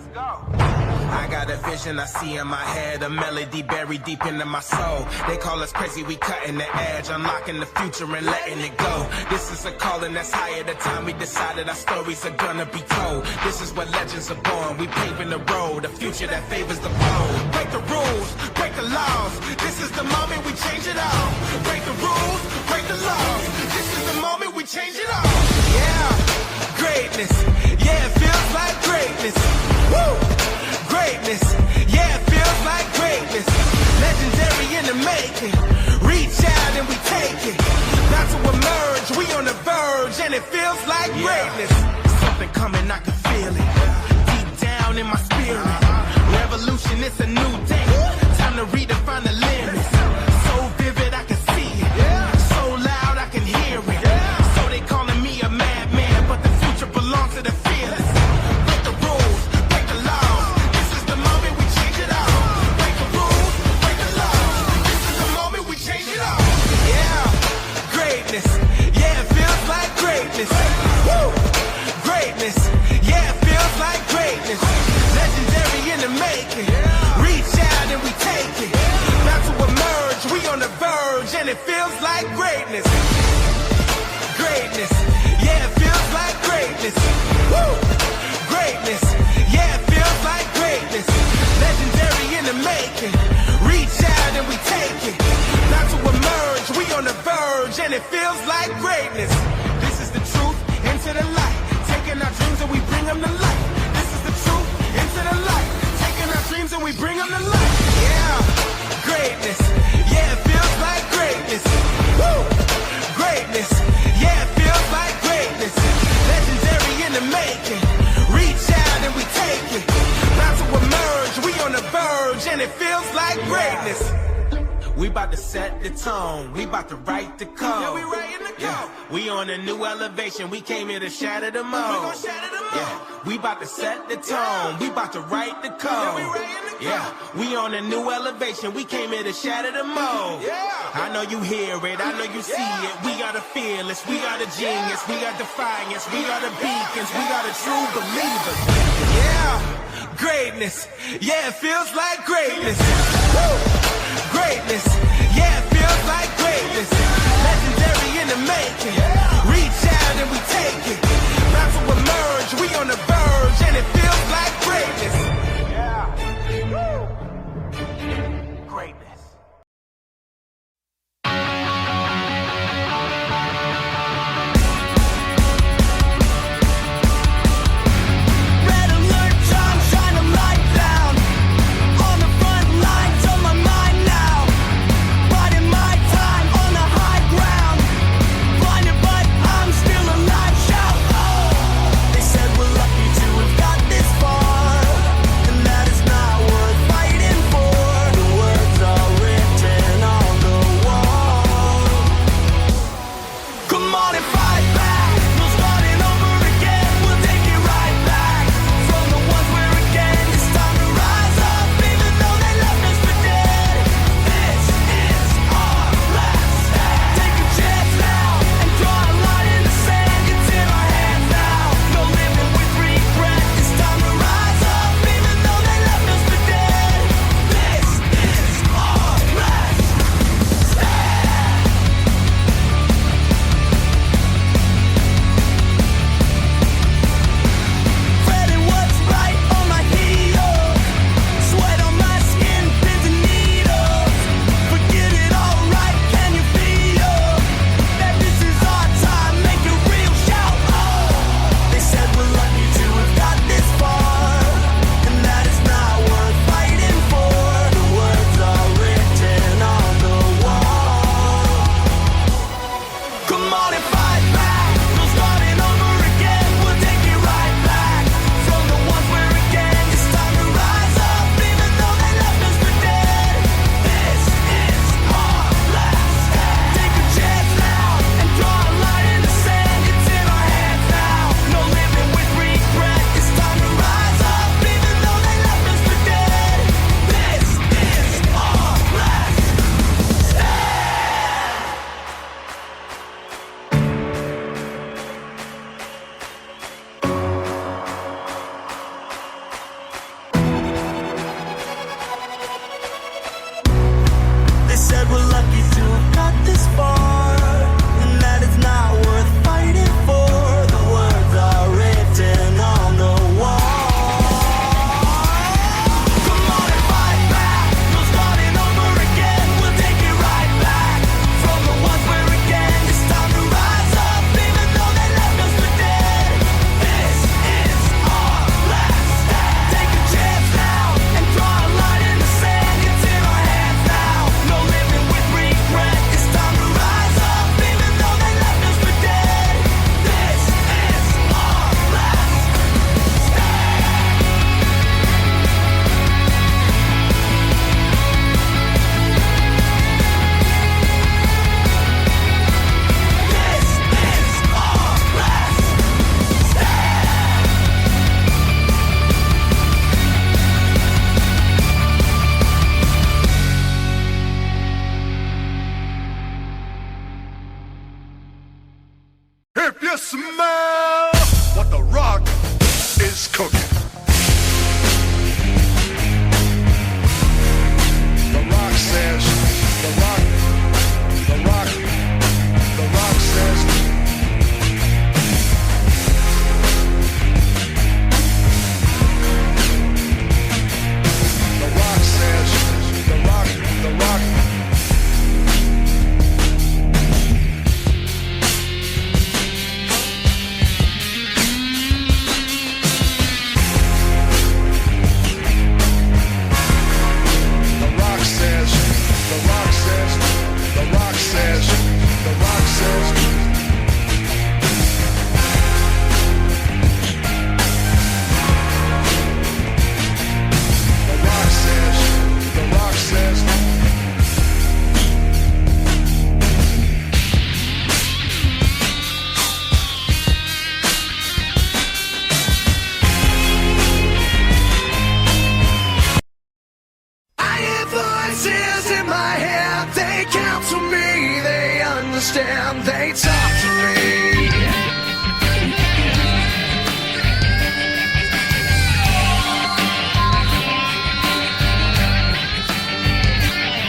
Let's go. I got a vision I see in my head, a melody buried deep into my soul. They call us crazy, we cutting the edge, unlocking the future and letting it go. This is a calling that's higher. The time we decided our stories are gonna be told. This is where legends are born. We paving the road, a future that favors the bold. Break the rules, break the laws. This is the moment we change it all. Break the rules, break the laws. This is the moment we change it all. Yeah, greatness. Yeah, it feels like greatness. Woo! Greatness, yeah, it feels like greatness. Legendary in the making. Reach out and we take it. Not to emerge, we on the verge, and it feels like greatness. Something coming, I can feel it. Deep down in my spirit. Revolution, it's a new day. Time to redefine the limits. So vivid, I can see it. So loud, I can hear it. So they calling me a madman, but the future belongs to the fearless. Break the rules, break the laws. This is the moment we change it all. Break the rules, break the laws. This is the moment we change it all. Yeah, greatness. Yeah, it feels like greatness. Woo! Greatness. Yeah, it feels like greatness. Legendary in the making. Reach out and we take it. Not to emerge, we on the verge, and it feels like greatness. Greatness. Yeah, it feels like greatness. Woo! Greatness. Yeah, it feels like greatness. Legendary in the making. Reach out and we take it. Not to emerge, we on the verge, and it feels like greatness. This is the truth, into the light. Taking our dreams and we bring them to life. This is the truth, into the light. Taking our dreams and we bring them to life. Yeah, greatness. Yeah, it feels like greatness. Woo! Greatness. Yeah, it feels like greatness. Legendary in the making. Reach out and we take it. Not to emerge, we on the verge, and it feels like greatness. We about to set the tone. We about to write the code. Yeah, we writing the code. Yeah. We on a new elevation. We came here to shatter the mold. We gon' shatter the mold. Yeah. We about to set the tone. We about to write the code. Yeah, we writing the code. Yeah. We on a new elevation. We came here to shatter the mold. Yeah. I know you hear it. I know you see it. We are the fearless. We are the genius. We are defiance. We are the beacons. We are the true believers. Yeah. Greatness. Yeah, it feels like greatness. Woo! Greatness, yeah, it feels like greatness. Legendary in the making. Reach out and we take it. Not to emerge, we on the verge, and it feels like greatness. Yeah. Woo. Greatness. Red alert, John, shine a light down on the front line. voices in my head, they counsel me, they understand, they talk to me.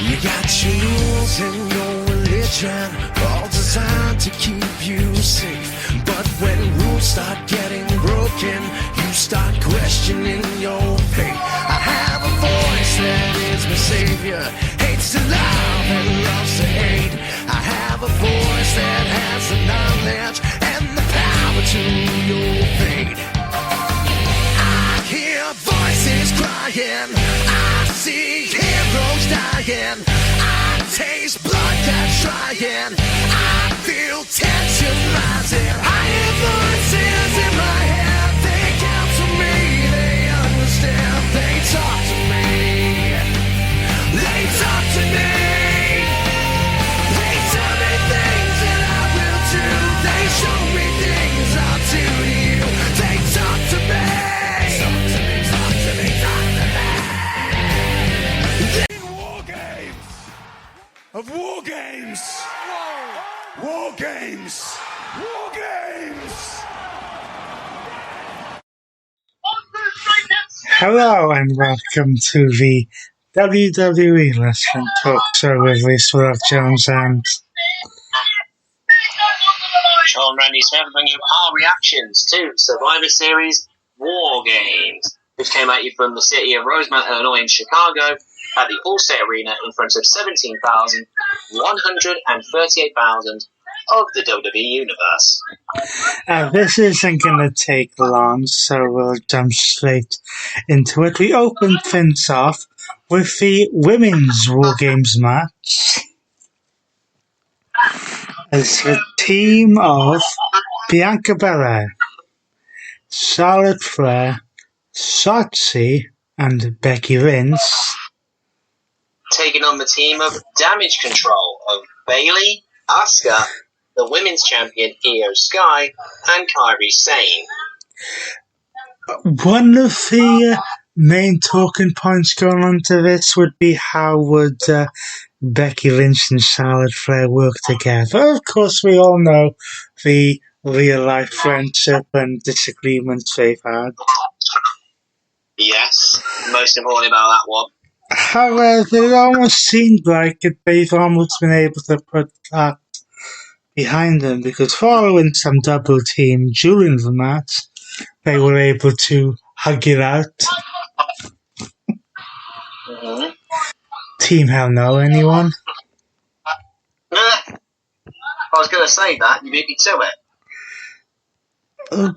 You got your rules and your religion, all designed to keep you safe. But when rules start getting broken, you start questioning your faith. I have a voice that is my savior, hates to love and loves to hate. I have a voice that has the knowledge and the power to your fate. I hear voices crying, I see heroes dying, I taste blood that's drying, I feel tension rising. I hear voices in my head, they counsel me, they understand, they talk to me, they talk to me, they tell me things that I will do, they show me things I'll do to you, they talk to me. Of Wargames! Wargames! Wargames! Hello and welcome to the WWE Wrestling Talk Show with Lisa Jones and Sean Randy Smith bringing you our reactions to Survivor Series War Games, which came at you from the city of Rosemount, Illinois in Chicago at the Allstate Arena in front of 17,138 fans of the WWE Universe. this isn't going to take long, so we'll jump straight into it. We open things off with the Women's War Games match as the team of Bianca Belair, Charlotte Flair, Shotzi, and Becky Lynch taking on the team of Damage Control of Bayley, Asuka, the Women's Champion Io Sky, and Kairi Sane. One of the main talking points going on to this would be how would Becky Lynch and Charlotte Flair work together. Of course, we all know the real-life friendship and disagreements they've had. Yes, most importantly about that one. However, it almost seemed like they've almost been able to put that behind them, because following some double team during the match, they were able to hug it out. Mm-hmm. Team Hell No, anyone? I was going to say that, you beat me to it.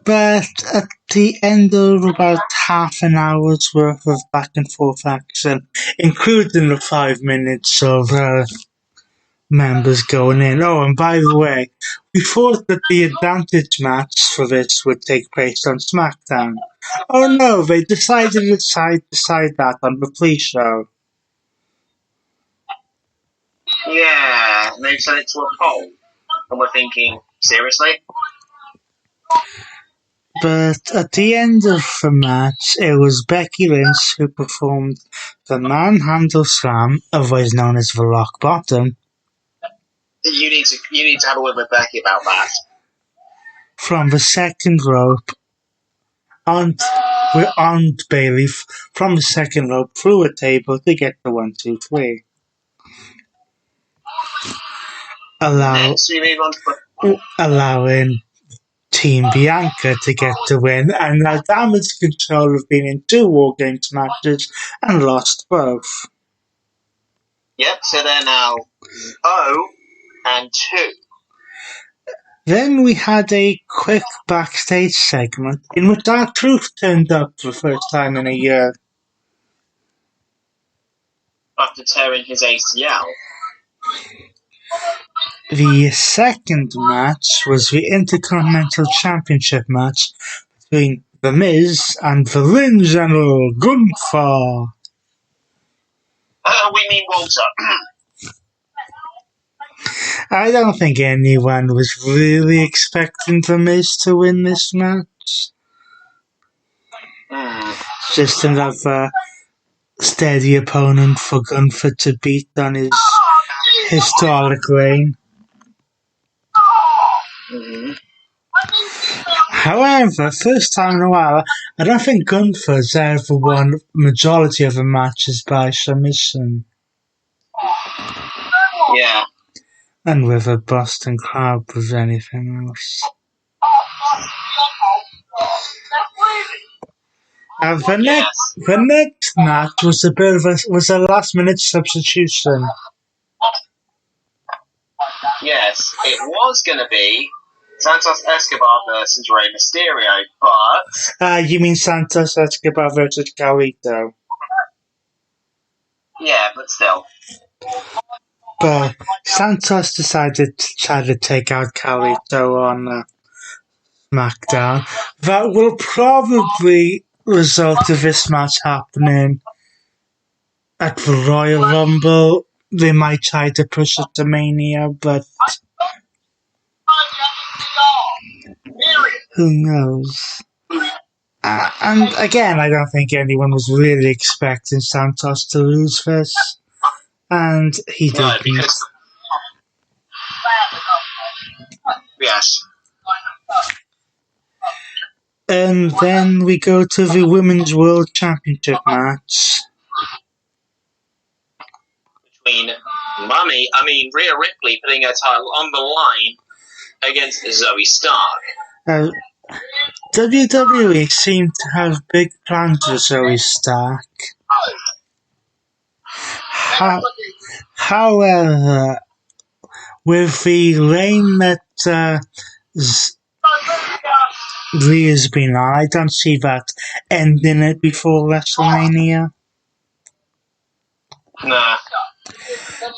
But at the end of about half an hour's worth of back and forth action, including the 5 minutes of members going in. Oh, and by the way, we thought that the advantage match for this would take place on SmackDown. Oh no, they decided to decide that on the pre-show. Yeah, and they've sent it to a poll. And we're thinking, seriously? But at the end of the match, it was Becky Lynch who performed the Manhandle Slam, otherwise known as the Rock Bottom. You need to have a word with Becky about that. From the second rope, on Bayley from the second rope through a table to get the 1, 2, 3. Allowing Team Bianca to get the win, and now Damage Control have been in 2 War Games matches and lost both. Yep, so they're now 0-2. Then we had a quick backstage segment in which R-Truth turned up for the first time in a year. After tearing his ACL. The second match was the Intercontinental Championship match between The Miz and the Ring General Gunther. We mean Walter. I don't think anyone was really expecting The Miz to win this match. Just another steady opponent for Gunther to beat on his historic reign. Mm-hmm. However, first time in a while, I don't think Gunther's ever won majority of the matches by submission. Yeah. And with a Boston crowd with anything else. The next match was a last minute substitution. Yes, it was going to be Santos Escobar versus Rey Mysterio, but... You mean Santos Escobar versus Carlito? Yeah, but still. But Santos decided to try to take out Carlito on SmackDown. That will probably result of this match happening at the Royal Rumble. They might try to push it to Mania, but who knows? And again, I don't think anyone was really expecting Santos to lose this. And he didn't. Because... Yes. And then we go to the Women's World Championship match. Between Rhea Ripley putting her title on the line against Zoe Stark. WWE seemed to have big plans for Zoe Stark. However, with the reign that Rhea's been on, I don't see that ending it before WrestleMania. Nah.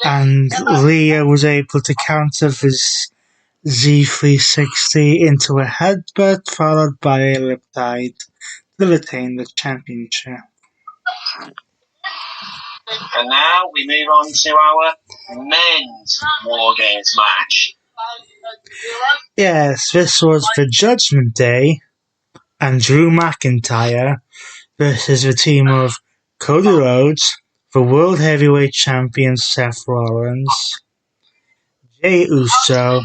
And Rhea was able to counter this Z360 into a headbutt followed by a riptide to retain the championship. And now we move on to our men's Wargames match. Yes, this was the Judgment Day and Drew McIntyre versus the team of Cody Rhodes, the World Heavyweight Champion Seth Rollins, Jey Uso,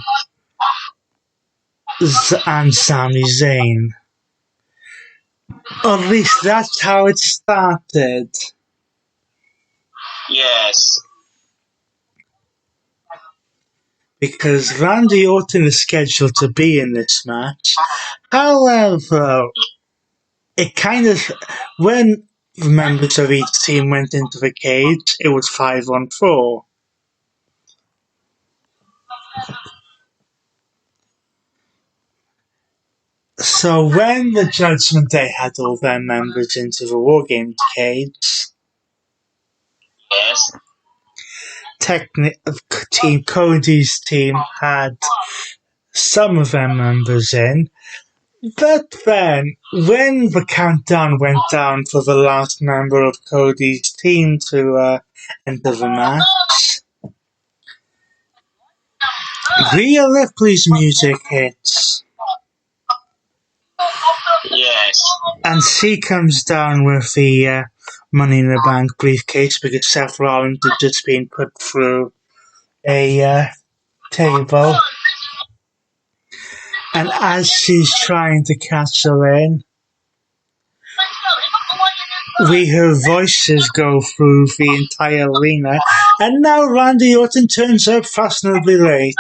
and Sami Zayn. Or at least that's how it started. Yes. Because Randy Orton is scheduled to be in this match. However, it kind of, when the members of each team went into the cage, it was 5-on-4. So when the Judgment Day had all their members into the Wargames cage, yes, Team Cody's team had some of their members in, but then when the countdown went down for the last member of Cody's team to enter the match, Rhea Ripley's music hits. Yes. And she comes down with the Money in the Bank briefcase because Seth Rollins had just been put through a table. And as she's trying to catch her in, we hear voices go through the entire arena. And now Randy Orton turns up fashionably late.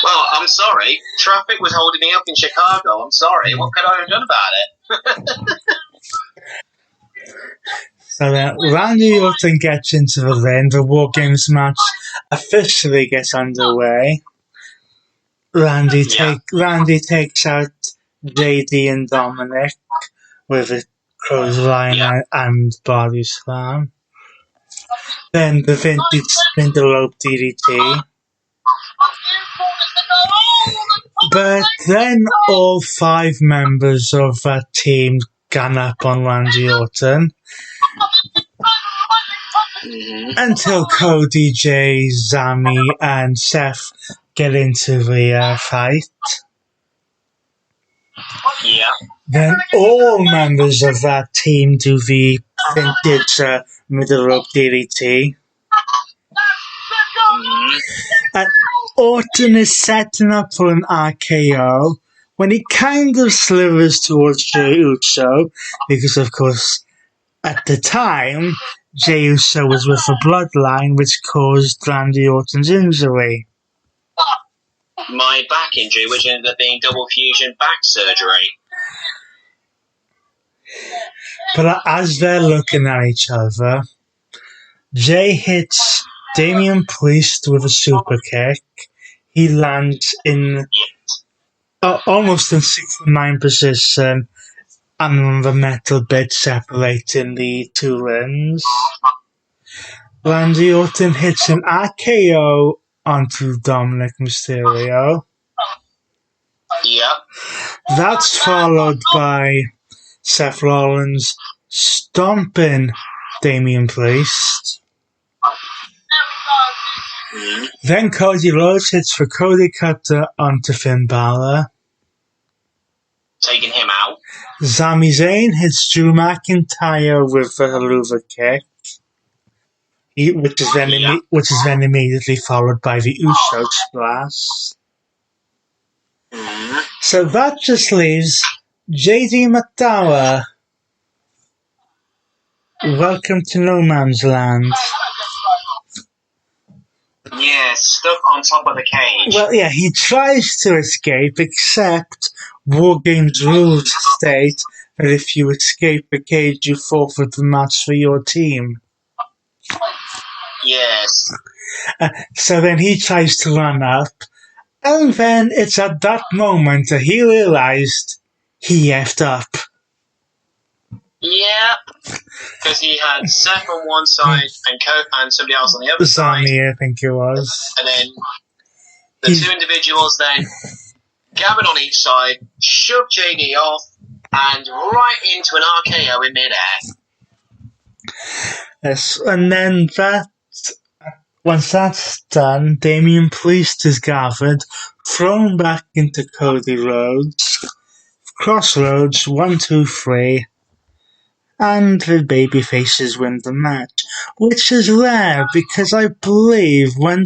Well, I'm sorry. Traffic was holding me up in Chicago. I'm sorry. What could I have done about it? So then Randy Orton gets into the ring. The Wargames match officially gets underway. Randy takes out JD and Dominic with a clothesline and body slam. Then the vintage spindle rope DDT. But then all 5 members of that team gang up on Randy Orton until Cody, Jay, Sami, and Seth get into the fight. Yeah. Then all members of that team do the vintage middle rope DDT. And Orton is setting up for an RKO when he kind of slithers towards Jey Uso, because of course at the time Jey Uso was with a bloodline, which caused Randy Orton's injury. My back injury, which ended up being double fusion back surgery. But as they're looking at each other, Jay hits Damian Priest with a super kick. He lands in almost in 6'9" position, and the metal bit separating the two rings. Randy Orton hits an RKO onto Dominic Mysterio. Yep. That's followed by Seth Rollins stomping Damian Priest. Then Cody Rhodes hits the Cody Cutter onto Finn Balor. Taking him out. Sami Zayn hits Drew McIntyre with the Haluva kick, which is then immediately followed by the Uso splash. So that just leaves JD McDowell. Welcome to No Man's Land. Yeah, stuck on top of the cage. Well, yeah, he tries to escape, except Wargames rules state that if you escape the cage, you forfeit the match for your team. Yes. So then he tries to run up, and then it's at that moment that he realized he effed up. Yeah, because he had Seth on one side and somebody else on the other side. Sami, I think it was. And then the two individuals then gathered on each side, shoved JD off, and right into an RKO in midair. Yes, and then once that's done, Damian Priest is gathered, thrown back into Cody Rhodes, Crossroads, 1, 2, 3, and the babyfaces win the match, which is rare because I believe when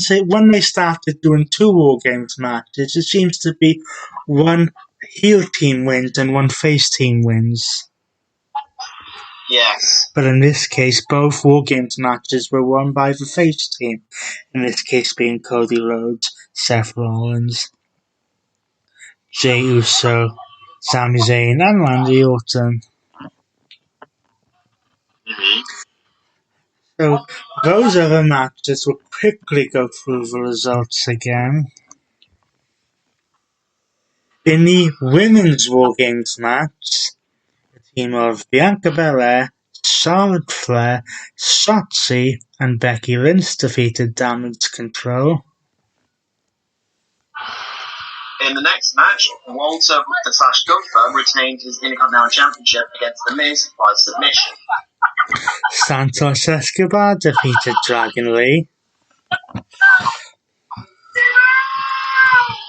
they started doing 2 Wargames matches, it seems to be one heel team wins and one face team wins. Yes. But in this case, both Wargames matches were won by the face team, in this case being Cody Rhodes, Seth Rollins, Jey Uso, Sami Zayn, and Randy Orton. So those other matches, we'll quickly go through the results again. In the women's Wargames match, the team of Bianca Belair, Charlotte Flair, Shotzi, and Becky Lynch defeated Damage Control. In the next match, Walter /Gunther retained his Intercontinental Championship against The Miz by submission. Santos Escobar defeated Dragon Lee.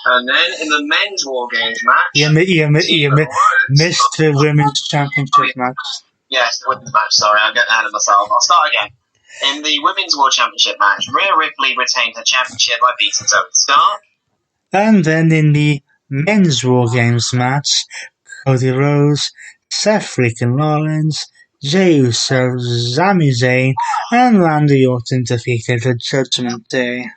And then in the men's Wargames match... You missed the women's championship match. Yes, the women's match, sorry, I'm getting ahead of myself. I'll start again. In the women's World Championship match, Rhea Ripley retained her championship by beating Tony Stark. And then in the men's Wargames match, Cody Rhodes, Seth freaking Rollins, Jey Uso, Sami Zayn, and Randy Orton defeated the Judgment Day.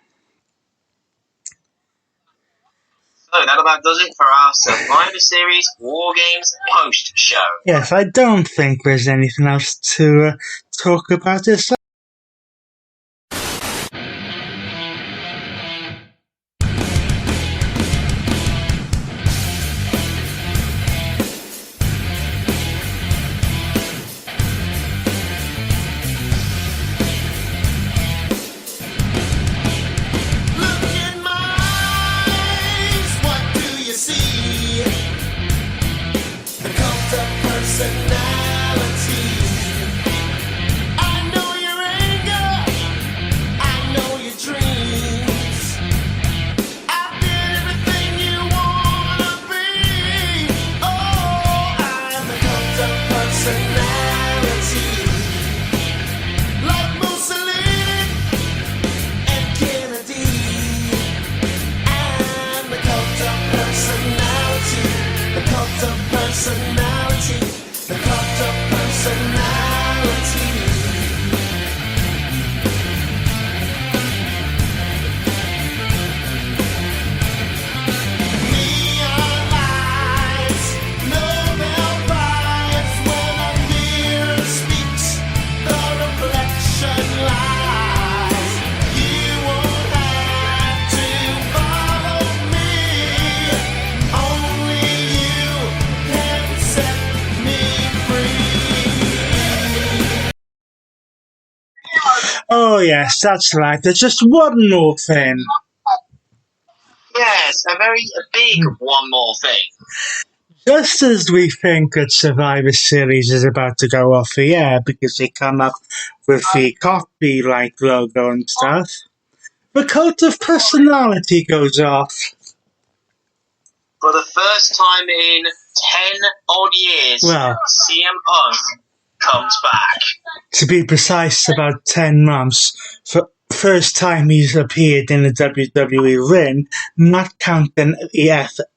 So that about does it for our Survivor Series Wargames post-show. Yes, I don't think there's anything else to talk about this. Personality. I know you're Oh, yes, that's right. There's just one more thing. Yes, a big one more thing. Just as we think that Survivor Series is about to go off the air because they come up with the copy-like logo and stuff, the cult of personality goes off. For the first time in 10 odd years, Well, CM Punk comes back. To be precise, about 10 months. For first time he's appeared in the WWE ring, not counting the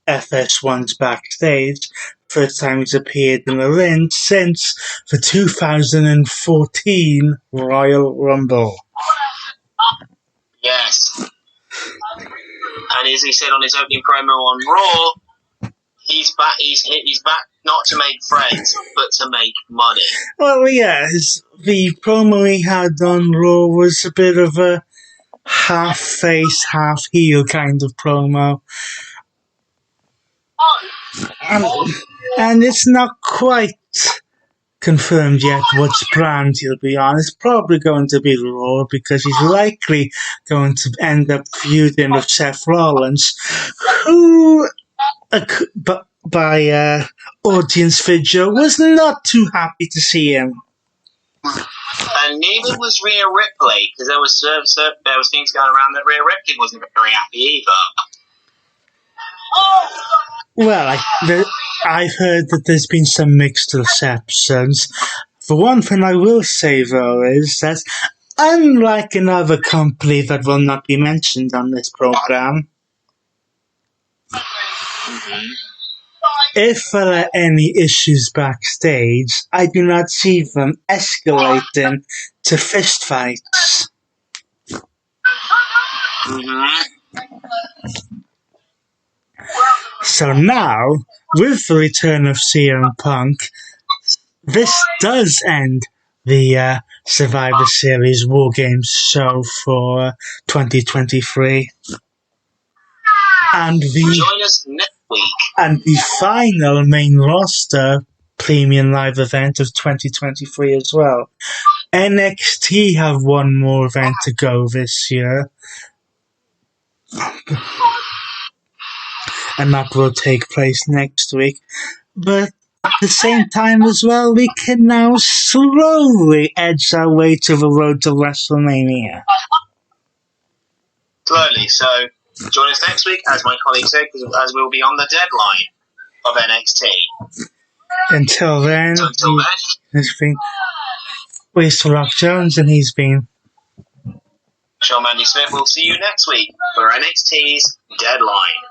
FS1s backstage. First time he's appeared in the ring since the 2014 Royal Rumble. Yes. And as he said on his opening promo on Raw, he's back. He's back not to make friends, but to make money. Well, yes, the promo he had on Raw was a bit of a half face, half heel kind of promo. And it's not quite confirmed yet which brand he'll be on. It's probably going to be Raw because he's likely going to end up feuding with Seth Rollins, who, by audience video, was not too happy to see him. And neither was Rhea Ripley, because there was things going around that Rhea Ripley wasn't very happy either. Well, I've heard that there's been some mixed receptions. The one thing I will say, though, is that unlike another company that will not be mentioned on this program, if there are any issues backstage, I do not see them escalating to fistfights. So now, with the return of CM Punk, this does end the Survivor Series Wargames show for 2023. And Join us next week. And the final main roster premium live event of 2023 as well. NXT have one more event to go this year. And that will take place next week. But at the same time as well, we can now slowly edge our way to the road to WrestleMania. Slowly, so join us next week, as my colleague said, as we'll be on the deadline of NXT. Until then, it's been Waste Rock Jones, and he's been Sean Mandy Smith. We'll see you next week for NXT's Deadline.